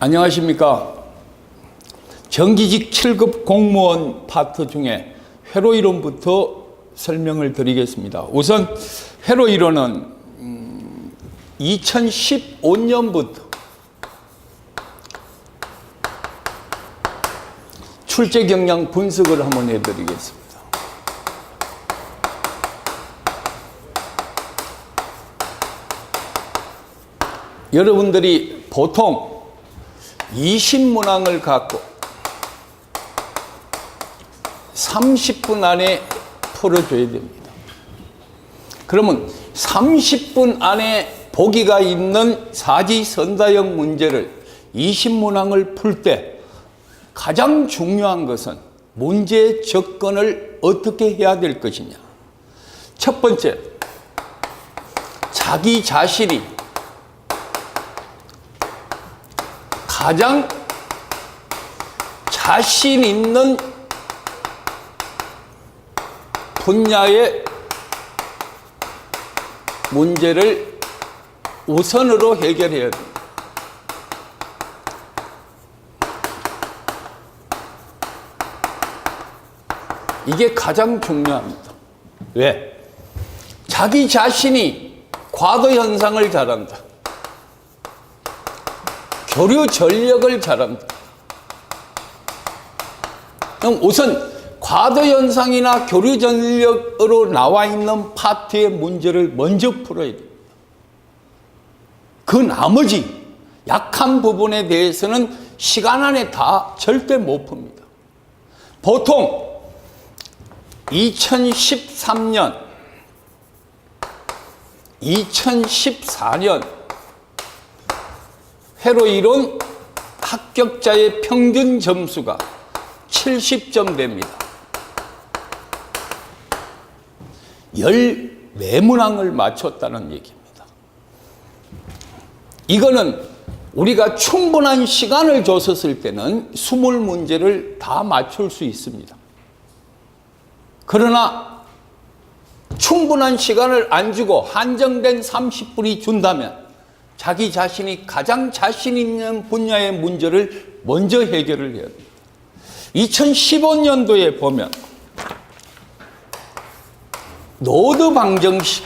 안녕하십니까. 정기직 7급 공무원 파트 중에 회로 이론부터 설명을 드리겠습니다. 우선 회로 이론은 2015년부터 출제 경향 분석을 한번 해드리겠습니다. 여러분들이 보통 20문항을 갖고 30분 안에 풀어줘야 됩니다. 그러면 30분 안에 보기가 있는 사지선다형 문제를 20문항을 풀 때 가장 중요한 것은 문제 접근을 어떻게 해야 될 것이냐. 첫 번째, 자기 자신이 가장 자신 있는 분야의 문제를 우선으로 해결해야 됩니다. 이게 가장 중요합니다. 왜? 자기 자신이 과도 현상을 잘한다. 교류 전력을 잘한다. 그럼 우선 과도 현상이나 교류 전력으로 나와 있는 파트의 문제를 먼저 풀어야 됩니다. 그 나머지 약한 부분에 대해서는 시간 안에 다 절대 못 풉니다. 보통 2013년, 2014년 회로 이론 합격자의 평균 점수가 70점 됩니다. 14문항을 맞췄다는 얘기입니다. 이거는 우리가 충분한 시간을 줬었을 때는 20문제를 다 맞출 수 있습니다. 그러나 충분한 시간을 안 주고 한정된 30분이 준다면 자기 자신이 가장 자신 있는 분야의 문제를 먼저 해결을 해야 됩니다. 2015년도에 보면 노드 방정식,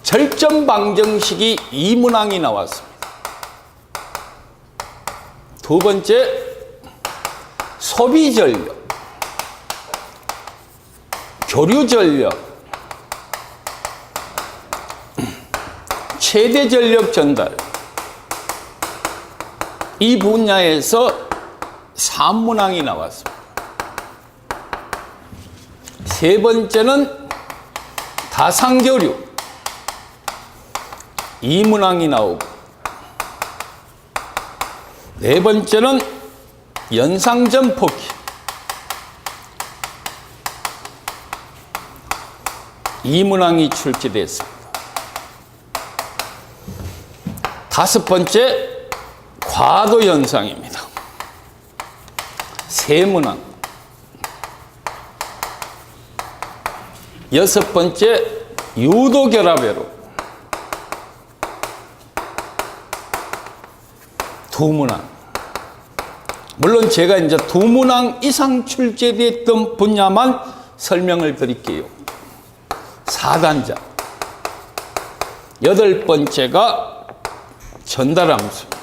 절점 방정식이 2문항이 나왔습니다. 두 번째, 소비 전력, 교류 전력, 최대 전력 전달, 이 분야에서 3문항이 나왔습니다. 세 번째는 다상교류, 2문항이 나오고, 네 번째는 연상점포기, 2문항이 출제됐습니다. 다섯 번째, 과도 현상입니다. 3문항. 여섯 번째, 유도 결합회로 2문항. 물론 제가 이제 2문항 이상 출제됐던 분야만 설명을 드릴게요. 4단자. 여덟 번째가 전달함수입니다.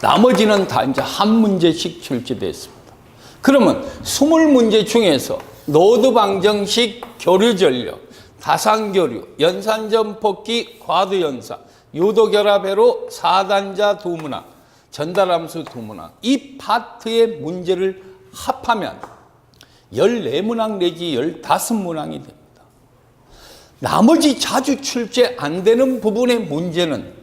나머지는 다 이제 한 문제씩 출제됐습니다. 그러면 20문제 중에서 노드 방정식, 교류 전력, 다상교류, 연산점포기, 과도 현상, 유도 결합회로 4단자 2문항, 전달함수 2문항, 이 파트의 문제를 합하면 14문항 내지 15문항이 됩니다. 나머지 자주 출제 안 되는 부분의 문제는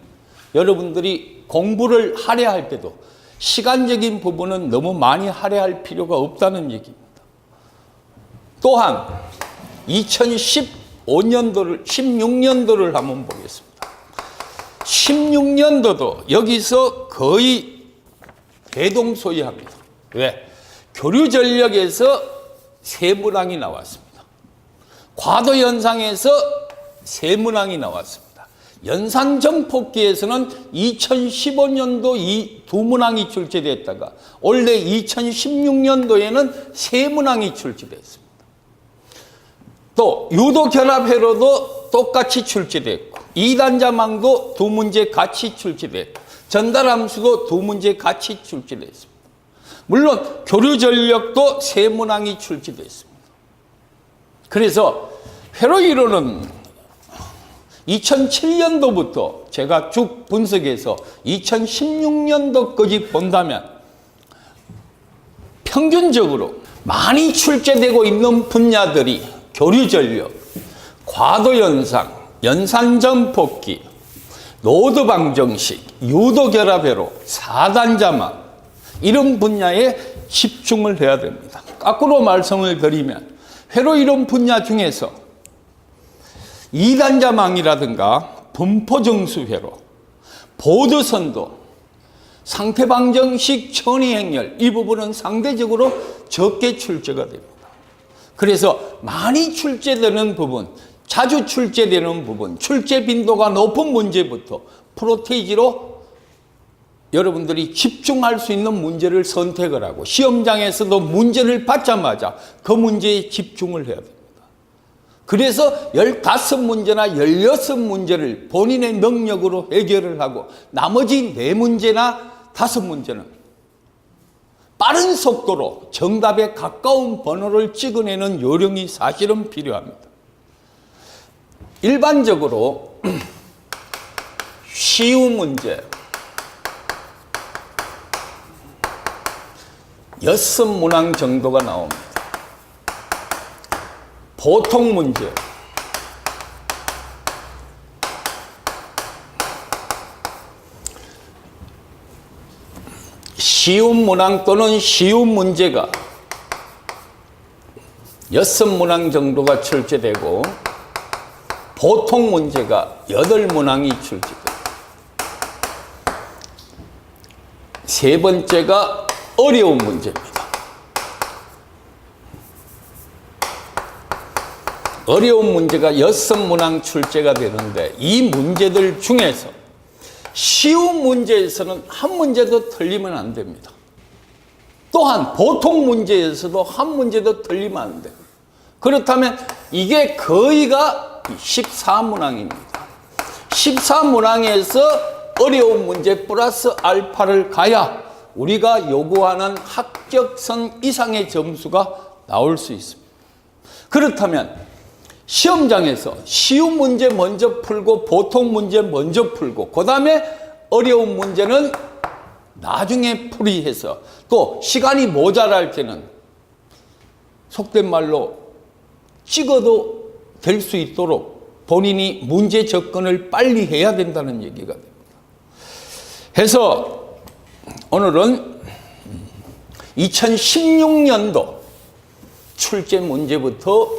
여러분들이 공부를 하려 할 때도 시간적인 부분은 너무 많이 하려 할 필요가 없다는 얘기입니다. 또한 2015년도를, 16년도를 한번 보겠습니다. 16년도도 여기서 거의 대동소이합니다. 왜? 교류 전력에서 3문항이 나왔습니다. 과도 현상에서 3문항이 나왔습니다. 연산점폭기에서는 2015년도 이 두 문항이 출제됐다가 올해 2016년도에는 세 문항이 출제됐습니다. 또 유도결합회로도 똑같이 출제됐고 이단자망도 두 문제 같이 출제됐고 전달함수도 두 문제 같이 출제됐습니다. 물론 교류전력도 세 문항이 출제됐습니다. 그래서 회로 이론은 2007년도부터 제가 쭉 분석해서 2016년도까지 본다면 평균적으로 많이 출제되고 있는 분야들이 교류전력, 과도연상, 연산점폭기, 노드방정식, 유도결합회로, 사단자망 이런 분야에 집중을 해야 됩니다. 거꾸로 말씀을 드리면 회로 이론 분야 중에서 이단자망이라든가 분포정수회로, 보드선도, 상태방정식 천이행렬 이 부분은 상대적으로 적게 출제가 됩니다. 그래서 많이 출제되는 부분, 자주 출제되는 부분, 출제 빈도가 높은 문제부터 프로테이지로 여러분들이 집중할 수 있는 문제를 선택을 하고 시험장에서도 문제를 받자마자 그 문제에 집중을 해야 됩니다. 그래서 15문제나 16문제를 본인의 능력으로 해결을 하고 나머지 4문제나 5문제는 빠른 속도로 정답에 가까운 번호를 찍어내는 요령이 사실은 필요합니다. 일반적으로 쉬운 문제 6문항 정도가 나옵니다. 보통 문제 쉬운 문항 또는 쉬운 문제가 6문항 정도가 출제되고 보통 문제가 8문항이 출제됩니다. 세 번째가 어려운 문제입니다. 어려운 문제가 6문항 출제가 되는데 이 문제들 중에서 쉬운 문제에서는 한 문제도 틀리면 안 됩니다. 또한 보통 문제에서도 한 문제도 틀리면 안 돼요. 그렇다면 이게 거의가 14문항입니다. 14문항에서 어려운 문제 플러스 알파를 가야 우리가 요구하는 합격선 이상의 점수가 나올 수 있습니다. 그렇다면 시험장에서 쉬운 문제 먼저 풀고 보통 문제 먼저 풀고 그 다음에 어려운 문제는 나중에 풀이해서 또 시간이 모자랄 때는 속된 말로 찍어도 될 수 있도록 본인이 문제 접근을 빨리 해야 된다는 얘기가 됩니다. 해서 오늘은 2016년도 출제 문제부터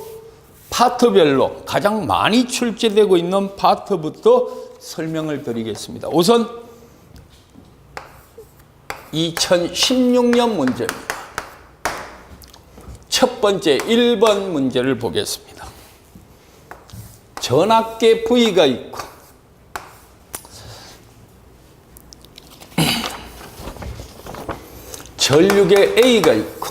파트별로 가장 많이 출제되고 있는 파트부터 설명을 드리겠습니다. 우선 2016년 문제입니다. 첫 번째 1번 문제를 보겠습니다. 전압계 V가 있고 전류계 A가 있고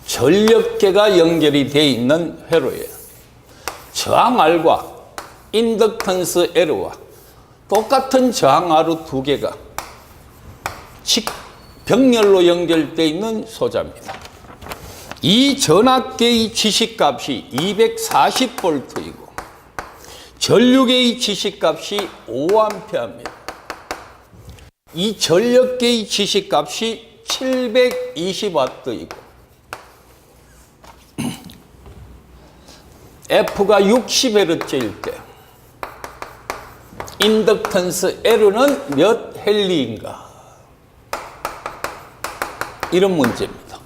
전력계가 연결이 되어 있는 회로에 저항 R과 인덕턴스 L와 똑같은 저항 R 두 개가 병렬로 연결되어 있는 소자입니다. 이 전압계의 지시값이 240V이고 전류계의 지시값이 5A입니다. 이 전력계의 지시값이 720W이고 F가 60Hz일 때 인덕턴스 L은 몇 헨리인가? 이런 문제입니다.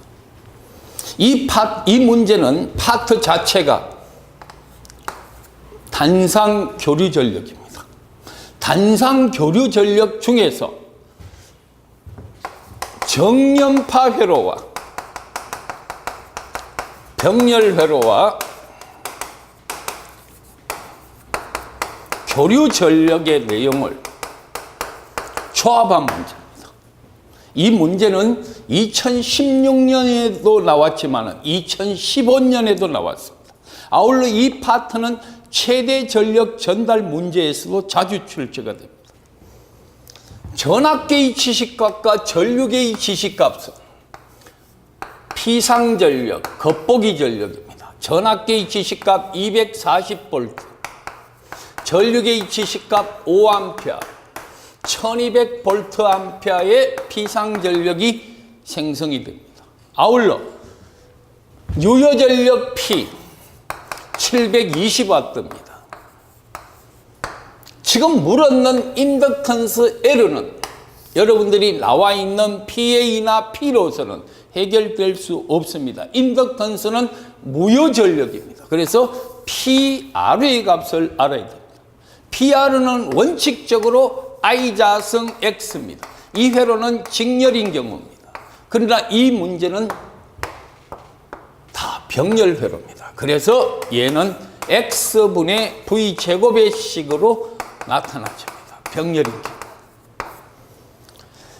이 문제는 파트 자체가 단상 교류 전력입니다. 단상 교류 전력 중에서 정연파 회로와 병렬 회로와 교류 전력의 내용을 조합한 문제입니다. 이 문제는 2016년에도 나왔지만 2015년에도 나왔습니다. 아울러 이 파트는 최대 전력 전달 문제에서도 자주 출제가 됩니다. 전압계의 지식값과 전류계의 지식값은 피상전력, 겉보기 전력입니다. 전압계의 지식값 240V, 전류계의 지식값 5A, 1200V의 피상전력이 생성이 됩니다. 아울러 유효전력 P 720W입니다. 지금 물었는 인덕턴스 L는 여러분들이 나와 있는 PA나 P로서는 해결될 수 없습니다. 인덕턴스는 무효전력입니다. 그래서 PR의 값을 알아야 됩니다. PR는 원칙적으로 I자승 X입니다. 이 회로는 직렬인 경우입니다. 그러나 이 문제는 다 병렬 회로입니다. 그래서 얘는 X분의 V제곱의 식으로 나타나집니다. 병렬인 경우.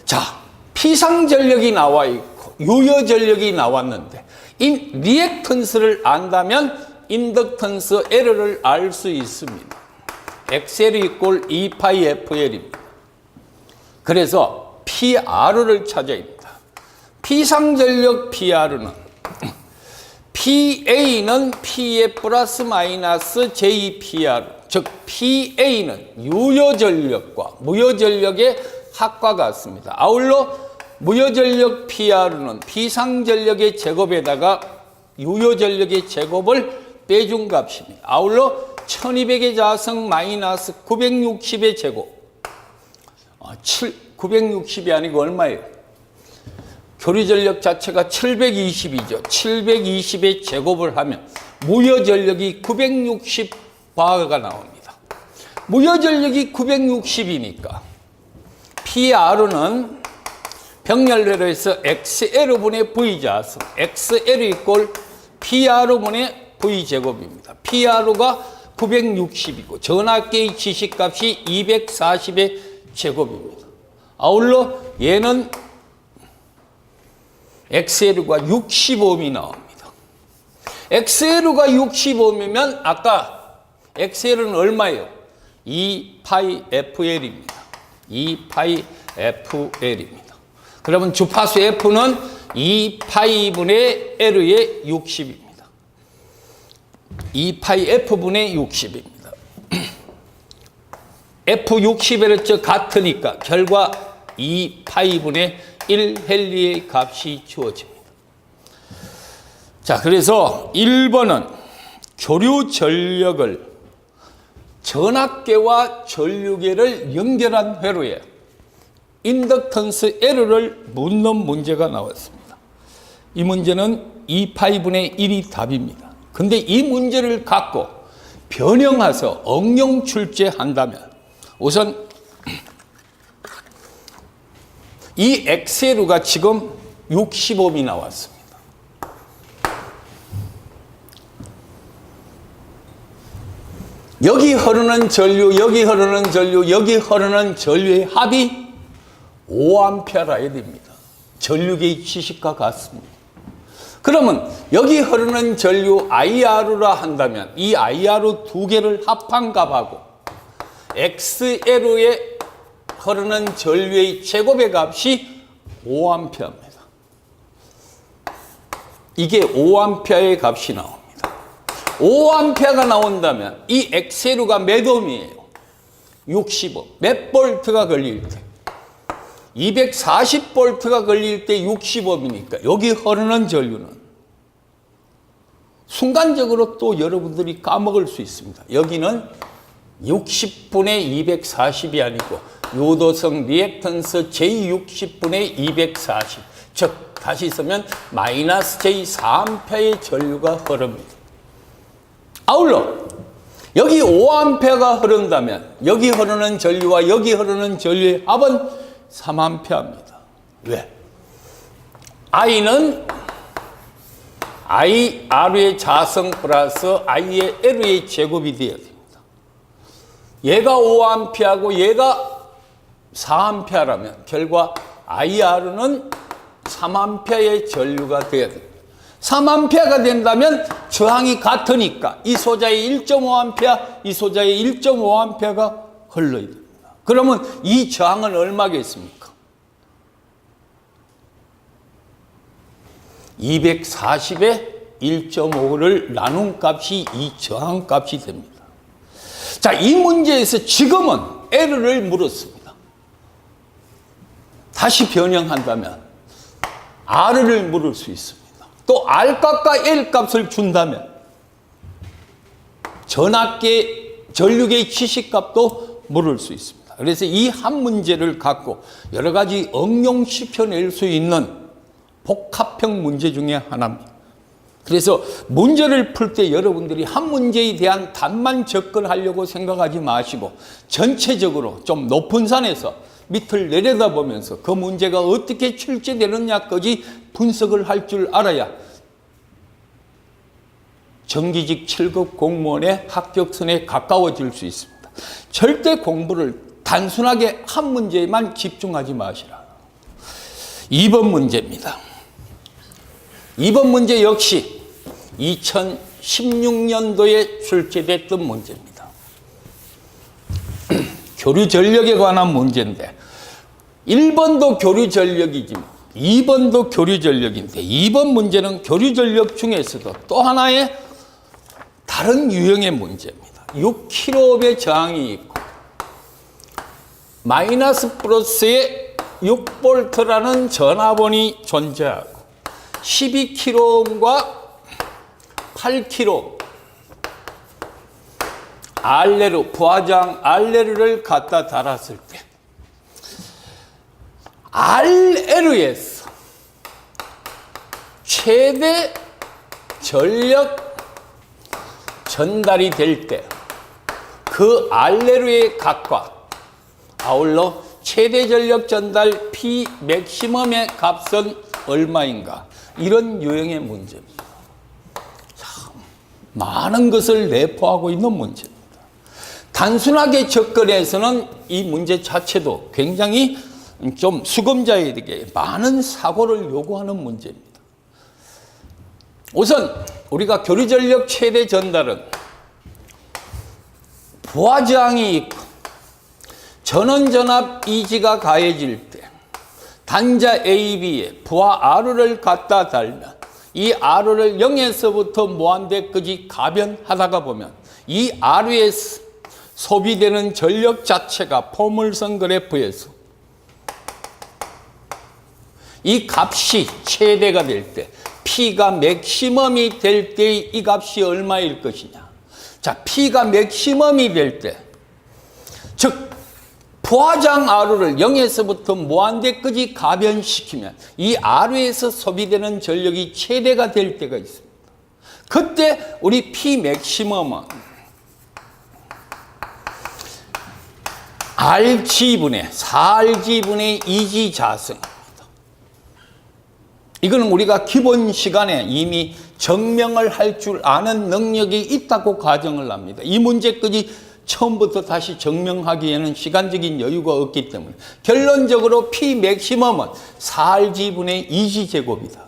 자, 피상전력이 나와 있고 유효전력이 나왔는데 이 리액턴스를 안다면 인덕턴스 L을 알 수 있습니다. XL 이꼴 2파이 FL입니다. 그래서 PR를 찾아야 합니다. 피상전력 PR는 PA는 PF 플러스 마이너스 JPR, 즉 PA는 유효전력과 무효전력의 합과 같습니다. 아울러 무효전력 PR는 피상전력의 제곱에다가 유효전력의 제곱을 빼준 값입니다. 아울러 1200의 자승 마이너스 960의 제곱. 960이 아니고 얼마예요? 교류전력 자체가 720이죠. 720의 제곱을 하면 무효전력이 960바가 나옵니다. 무효전력이 960이니까 PR는 병렬회로에서 XL분의 V자승, XL 이꼴 PR분의 V제곱입니다. PR가 960이고 전압계의 지식값이 240의 제곱입니다. 아울러 얘는 XL가 60옴이 나옵니다. XL가 60옴이면 아까 XL은 얼마예요? 2파이 FL입니다. 2파이 FL입니다. 그러면 주파수 F는 2파이분의 L의 60입니다. 2파이 F분의 60입니다. F60L은 같으니까 결과 2파이분의 1헨리의 값이 주어집니다. 자, 그래서 1번은 교류 전력을 전압계와 전류계를 연결한 회로에 인덕턴스 L을 묻는 문제가 나왔습니다. 이 문제는 2파이분의 1이 답입니다. 근데 이 문제를 갖고 변형해서 응용 출제한다면 우선 이 XL가 지금 60옴이 나왔습니다. 여기 흐르는 전류, 여기 흐르는 전류, 여기 흐르는 전류의 합이 5A라야 됩니다. 전류계의 지식과 같습니다. 그러면 여기 흐르는 전류 IR라 한다면 이 IR 두 개를 합한 값하고 XL에 흐르는 전류의 제곱의 값이 5A입니다. 이게 5A의 값이 나옵니다. 5A가 나온다면 이 XL가 몇 옴이에요? 60옴. 몇 볼트가 걸릴 때? 240볼트가 걸릴 때 60옴이니까 여기 흐르는 전류는 순간적으로 또 여러분들이 까먹을 수 있습니다. 여기는 60분의 240이 아니고 요도성 리액턴스 J60분의 240, 즉 다시 쓰면 마이너스 J4A의 전류가 흐릅니다. 아울러 여기 5A가 흐른다면 여기 흐르는 전류와 여기 흐르는 전류의 합은 3A입니다. 왜? I는 IR의 자성 플러스 I의 L의 제곱이 되어야 됩니다. 얘가 5A하고 얘가 4A라면 결과 IR은 3A의 전류가 되어야 됩니다. 3A가 된다면 저항이 같으니까 이 소자의 1.5A, 이 소자의 1.5A가 흘러야 됩니다. 그러면 이 저항은 얼마겠습니까? 240에 1.5를 나눈 값이 이 저항 값이 됩니다. 자, 이 문제에서 지금은 L을 물었습니다. 다시 변형한다면 R을 물을 수 있습니다. 또 R값과 L값을 준다면 전류계의 지식값도 물을 수 있습니다. 그래서 이 한 문제를 갖고 여러 가지 응용시켜낼 수 있는 복합형 문제 중에 하나입니다. 그래서 문제를 풀 때 여러분들이 한 문제에 대한 답만 접근하려고 생각하지 마시고 전체적으로 좀 높은 산에서 밑을 내려다보면서 그 문제가 어떻게 출제되느냐까지 분석을 할 줄 알아야 정기직 7급 공무원의 합격선에 가까워질 수 있습니다. 절대 공부를 단순하게 한 문제에만 집중하지 마시라. 2번 문제입니다. 2번 문제 역시 2016년도에 출제됐던 문제입니다. 교류 전력에 관한 문제인데 1번도 교류 전력이지만 2번도 교류 전력인데 2번 문제는 교류 전력 중에서도 또 하나의 다른 유형의 문제입니다. 6kΩ의 저항이 있고 마이너스 플러스에 6V라는 전압원이 존재하고 12kΩ과 8kΩ 알레르, 부하장 알레르를 갖다 달았을 때 RL에서 최대 전력 전달이 될 때 그 RL의 값과 아울러 최대 전력 전달 P 맥시멈의 값은 얼마인가? 이런 유형의 문제입니다. 참, 많은 것을 내포하고 있는 문제입니다. 단순하게 접근해서는 이 문제 자체도 굉장히 좀 수검자에게 많은 사고를 요구하는 문제입니다. 우선 우리가 교류전력 최대 전달은 부하저항이 있고 전원전압 Eg가 가해질 때 단자 AB에 부하 R를 갖다 달면 이 R를 0에서부터 무한대까지 가변하다가 보면 이 R에서 소비되는 전력 자체가 포물선 그래프에서 이 값이 최대가 될 때 P가 맥시멈이 될 때 이 값이 얼마일 것이냐. 자, P가 맥시멈이 될 때, 즉 부하장 R를 0에서부터 무한대까지 가변시키면 이 R에서 소비되는 전력이 최대가 될 때가 있습니다. 그때 우리 P 맥시멈은 RG분의 4RG분의 2G 자승입니다. 이거는 우리가 기본 시간에 이미 증명을 할 줄 아는 능력이 있다고 가정을 합니다. 이 문제까지 처음부터 다시 증명하기에는 시간적인 여유가 없기 때문에 결론적으로 P 맥시멈은 4RG분의 2G 제곱이다.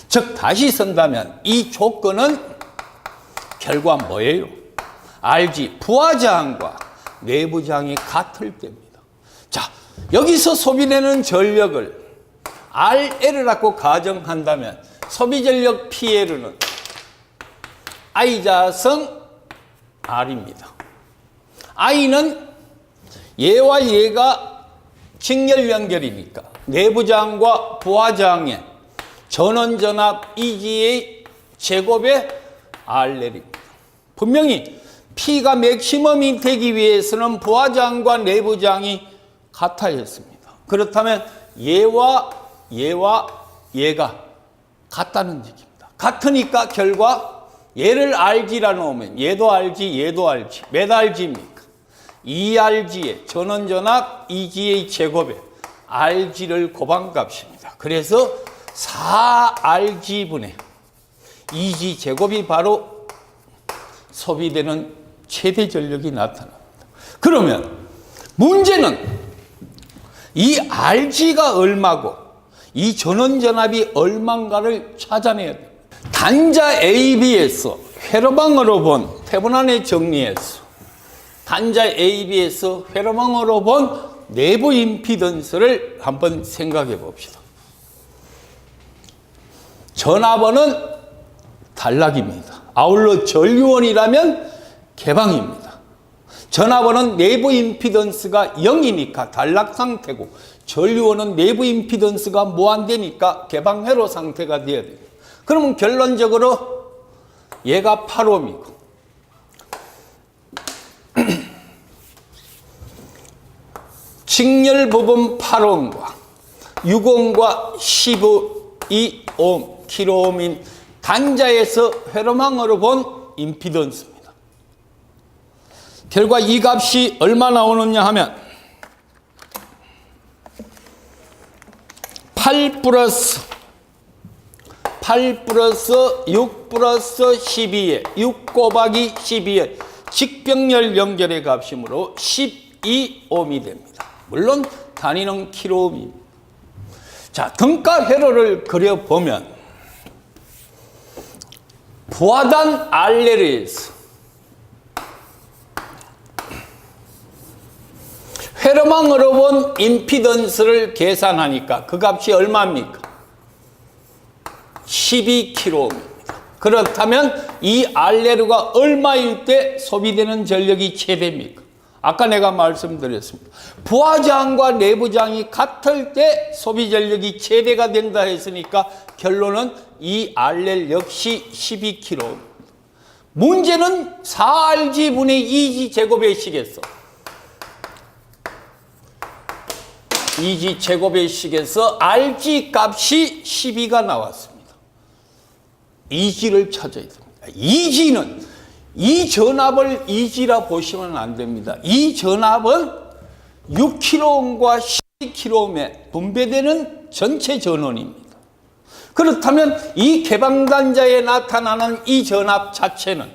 즉 다시 쓴다면 이 조건은 결과 뭐예요? RG 부하저항과 내부저항이 같을 때입니다. 자, 여기서 소비되는 전력을 RL이라고 가정한다면 소비전력 PL은 I자승 R입니다. I는 얘와 얘가 직렬 연결이니까 내부저항과 부하저항의 전원전압 Eg의 제곱의 RL입니다. 분명히 P가 맥시멈이 되기 위해서는 부하저항과 내부저항이 같아야 했습니다. 그렇다면 얘와 얘가 같다는 얘기입니다. 같으니까 결과 얘를 RG라 놓으면 얘도 RG, 얘도 RG. 몇 RG입니까? 2RG의 전원전압 EG의 제곱에 RG를 곱한 값입니다. 그래서 4RG분의 EG 제곱이 바로 소비되는 최대 전력이 나타납니다. 그러면 문제는 이 RG가 얼마고 이 전원전압이 얼마인가를 찾아내야 돼요. 단자 AB에서 회로망으로 본 태분안에 정리해서 단자 AB에서 회로망으로 본 내부 임피던스를 한번 생각해 봅시다. 전압원은 단락입니다. 아울러 전류원이라면 개방입니다. 전압원은 내부 임피던스가 0이니까 단락 상태고, 전류원은 내부 임피던스가 무한대니까 개방 회로 상태가 되어야 돼요. 그러면 결론적으로 얘가 8옴이고 직렬 부분 8옴과 6옴과 12옴 킬로옴인 단자에서 회로망으로 본 임피던스입니다. 결과 이 값이 얼마 나오느냐 하면 8 플러스 6 플러스 12에 6 곱하기 12에 직병렬 연결의 값이므로 12옴이 됩니다. 물론 단위는 킬로옴입니다. 자, 등가 회로를 그려보면 부하단 알레르에서 회로망으로 본 임피던스를 계산하니까 그 값이 얼마입니까? 12kΩ입니다. 그렇다면 이 알레르가 얼마일 때 소비되는 전력이 최대입니까? 아까 내가 말씀드렸습니다. 부하장과 내부장이 같을 때 소비 전력이 최대가 된다 했으니까 결론은 이 알렐 역시 12kΩ. 문제는 4Rg분의 2G 제곱의 식에서 2G 제곱의 식에서 RG 값이 12가 나왔습니다. 2G를 찾아야 됩니다. 2G는 이 전압을 2G라 보시면 안 됩니다. 이 전압은 6kΩ과 12kΩ에 분배되는 전체 전원입니다. 그렇다면 이 개방단자에 나타나는 이 전압 자체는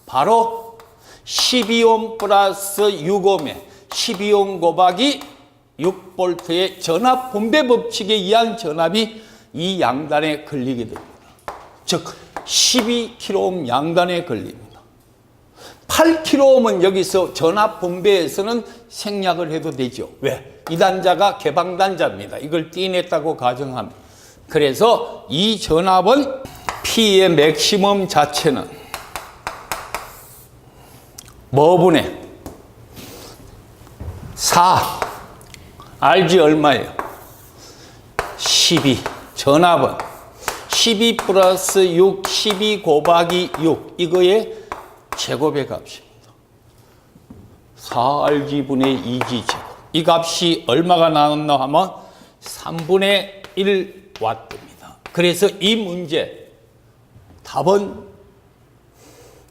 바로 12옴 플러스 6옴에 12옴 곱하기 6V의 전압 분배 법칙에 의한 전압이 이 양단에 걸리게 됩니다. 즉 12kΩ 양단에 걸립니다. 8kΩ은 여기서 전압 분배에서는 생략을 해도 되죠. 왜? 이 단자가 개방단자입니다. 이걸 떼냈다고 가정합니다. 그래서 이 전압은 P의 맥시멈 자체는 뭐분의 4 RG 얼마예요? 12. 전압은 12 플러스 6, 12 곱하기 6 이거의 제곱의 값입니다. 4Rg분의 2G 제곱. 이 값이 얼마가 나왔나 하면 3분의 1W입니다. 그래서 이 문제 답은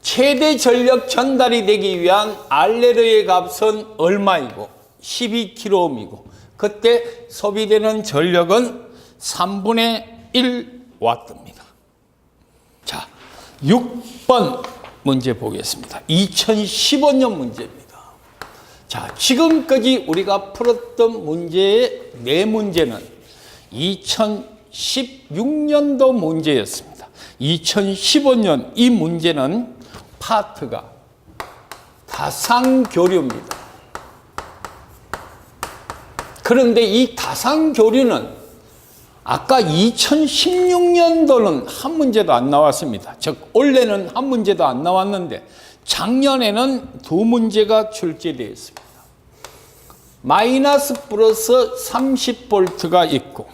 최대 전력 전달이 되기 위한 알레르의 값은 얼마이고 12kΩ이고 그때 소비되는 전력은 3분의 1W입니다. 자, 6번 문제 보겠습니다. 2015년 문제입니다. 자, 지금까지 우리가 풀었던 문제의 네 문제는 2016년도 문제였습니다. 2015년 이 문제는 파트가 다상교류입니다. 그런데 이 다상교류는 아까 2016년도는 한 문제도 안 나왔습니다. 즉 올해는 한 문제도 안 나왔는데 작년에는 두 문제가 출제되었습니다. 마이너스 플러스 30V가 있고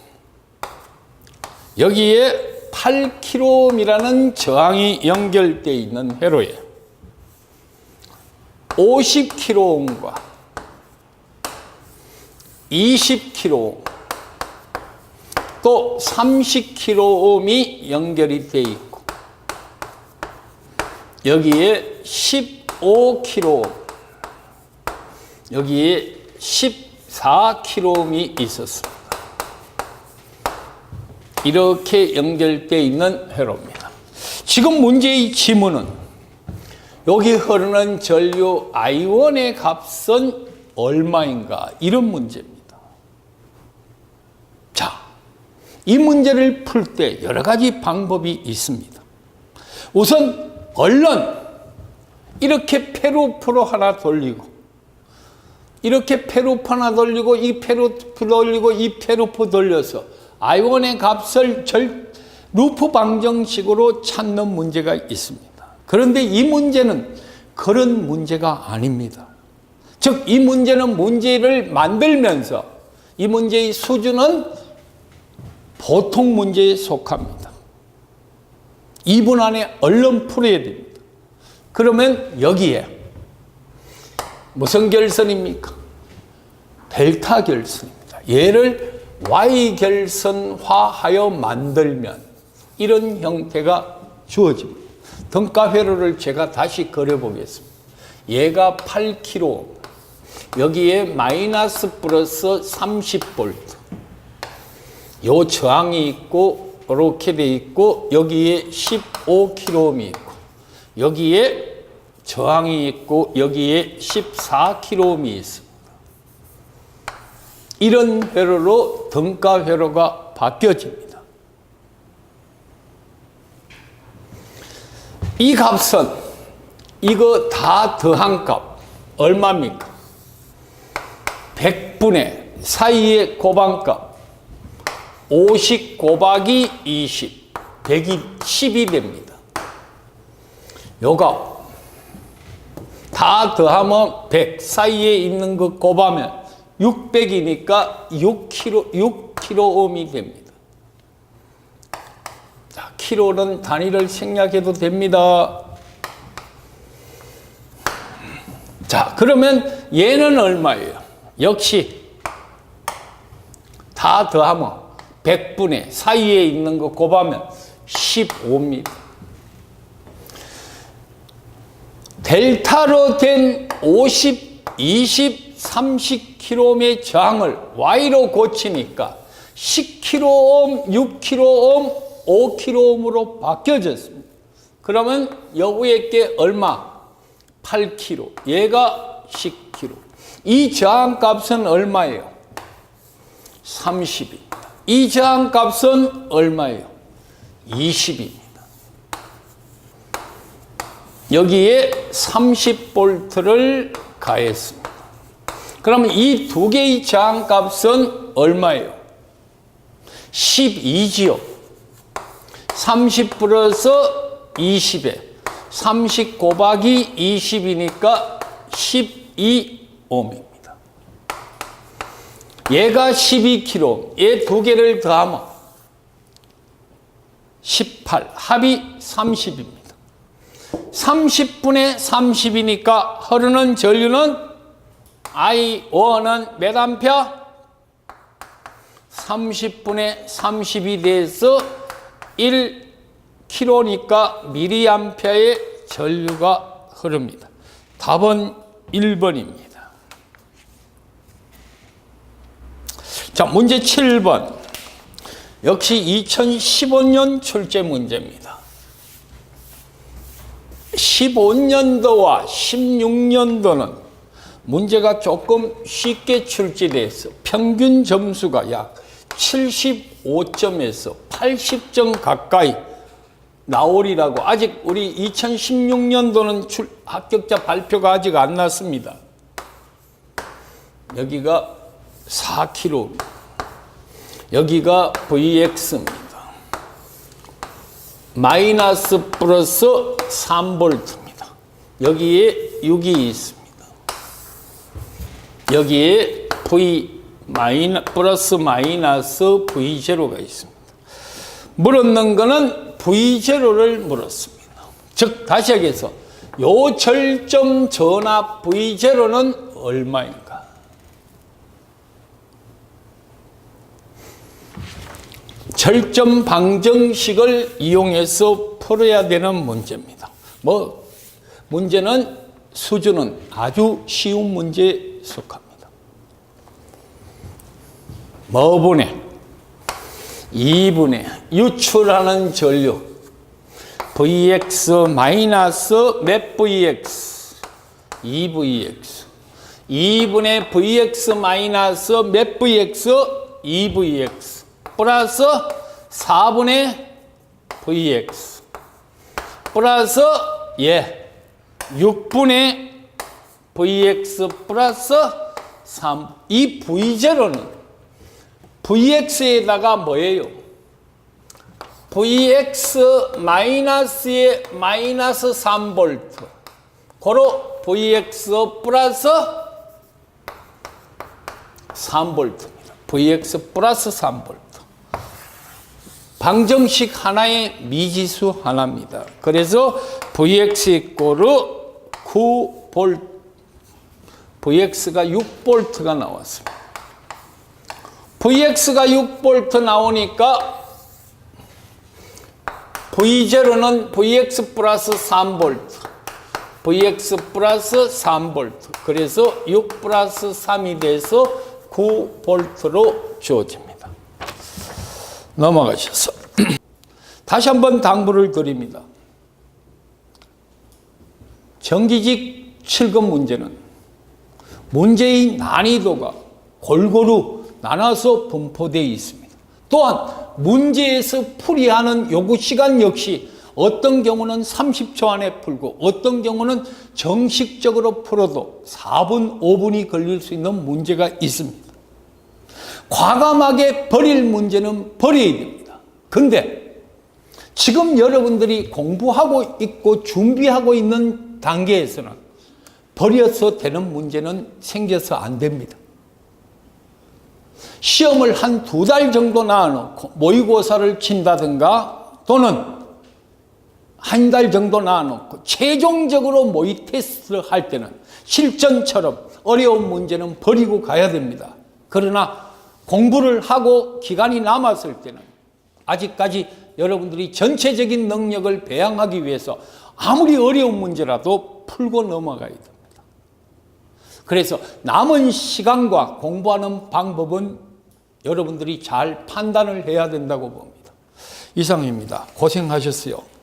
여기에 8kΩ이라는 저항이 연결되어 있는 회로에 50kΩ과 20kΩ 또 30kΩ이 연결이 되어 있고 여기에 15kΩ 여기에 14kΩ이 있었습니다. 이렇게 연결되어 있는 회로입니다. 지금 문제의 지문은 여기 흐르는 전류 I1의 값은 얼마인가? 이런 문제입니다. 자, 이 문제를 풀 때 여러 가지 방법이 있습니다. 우선 얼른 이렇게 페루프로 하나 돌리고, 이렇게 페루프 하나 돌리고, 이 페루프 돌리고, 이 페루프 돌려서 I1의 값을 루프 방정식으로 찾는 문제가 있습니다. 그런데 이 문제는 그런 문제가 아닙니다. 즉, 이 문제는 문제를 만들면서 이 문제의 수준은 보통 문제에 속합니다. 2분 안에 얼른 풀어야 됩니다. 그러면 여기에 무슨 결선입니까? 델타 결선입니다. 얘를 Y 결선화하여 만들면 이런 형태가 주어집니다. 등가회로를 제가 다시 그려보겠습니다. 얘가 8kg, 여기에 마이너스 플러스 30V, 요 저항이 있고 이렇게 돼 있고, 여기에 15kΩ이 있고, 여기에 저항이 있고, 여기에 14kΩ이 있습니다. 이런 회로로 등가 회로가 바뀌어집니다. 이 값은 이거 다 더한 값 얼마입니까? 100분의 사이의 곱한값 50 곱하기 20, 110이 됩니다. 요거 다 더하면 100, 사이에 있는 거 곱하면 600이니까 6kΩ이 됩니다. 자, 킬로는 단위를 생략해도 됩니다. 자, 그러면 얘는 얼마예요? 역시 다 더하면 100분의 사이에 있는 거 곱하면 15입니다. 델타로 된 50, 20, 30kΩ의 저항을 Y로 고치니까 10kΩ, 6kΩ, 5kΩ으로 바뀌어졌습니다. 그러면 여기에 게 얼마? 8kg, 얘가 10kg. 이 저항값은 얼마예요? 30입니다. 이 저항값은 얼마예요? 20입니다. 여기에 30V를 가했습니다. 그러면 이 두 개의 저항값은 얼마예요? 12지요. 30 플러스 20에 30 곱하기 20이니까 12옴입니다. 얘가 12kg, 얘 두 개를 더하면 18, 합이 30입니다. 30분의 30이니까 흐르는 전류는 I1은 몇 암페어? 30분의 30이 돼서 1kg니까 미리암페어의 전류가 흐릅니다. 답은 1번입니다. 자, 문제 7번. 역시 2015년 출제 문제입니다. 15년도와 16년도는 문제가 조금 쉽게 출제돼서 평균 점수가 약 75점에서 80점 가까이 나오리라고. 아직 우리 2016년도는 합격자 발표가 아직 안 났습니다. 여기가 4kg, 여기가 VX입니다. 마이너스 플러스 3V입니다. 여기에 6이 있습니다. 여기에 V 플러스 마이너스 V0가 있습니다. 물었는 거는 V0를 물었습니다. 즉, 다시 하겠어. 요 절점 전압 V0는 얼마인가? 절점 방정식을 이용해서 풀어야 되는 문제입니다. 문제는 수준은 아주 쉬운 문제에 속합니다. 뭐분의 2분의 유출하는 전류 vx 마이너스 몇 vx? 2vx. 2분의 vx 마이너스 몇 vx? 2vx. 플러스 4분의 vx. 플러스 6분의 vx 플러스 3. 이 v0는 vx에다가 뭐예요? vx 마이너스에 마이너스 3V. 고로 vx 플러스 3V입니다. vx 플러스 3V. 방정식 하나의 미지수 하나입니다. 그래서 vx 이꼬르 9V, vx가 6V가 나왔습니다. vx가 6V 나오니까 v0는 vx 플러스 3V, vx 플러스 3V. 그래서 6 플러스 3이 돼서 9V로 주어집니다. 넘어가셔서 다시 한번 당부를 드립니다. 정기직 7급 문제는 문제의 난이도가 골고루 나눠서 분포되어 있습니다. 또한 문제에서 풀이하는 요구 시간 역시 어떤 경우는 30초 안에 풀고 어떤 경우는 정식적으로 풀어도 4분, 5분이 걸릴 수 있는 문제가 있습니다. 과감하게 버릴 문제는 버려야 됩니다. 근데 지금 여러분들이 공부하고 있고 준비하고 있는 단계에서는 버려서 되는 문제는 생겨서 안 됩니다. 시험을 한 2달 정도 놔놓고 모의고사를 친다든가 또는 한 달 정도 놔놓고 최종적으로 모의 테스트를 할 때는 실전처럼 어려운 문제는 버리고 가야 됩니다. 그러나 공부를 하고 기간이 남았을 때는 아직까지 여러분들이 전체적인 능력을 배양하기 위해서 아무리 어려운 문제라도 풀고 넘어가야 됩니다. 그래서 남은 시간과 공부하는 방법은 여러분들이 잘 판단을 해야 된다고 봅니다. 이상입니다. 고생하셨어요.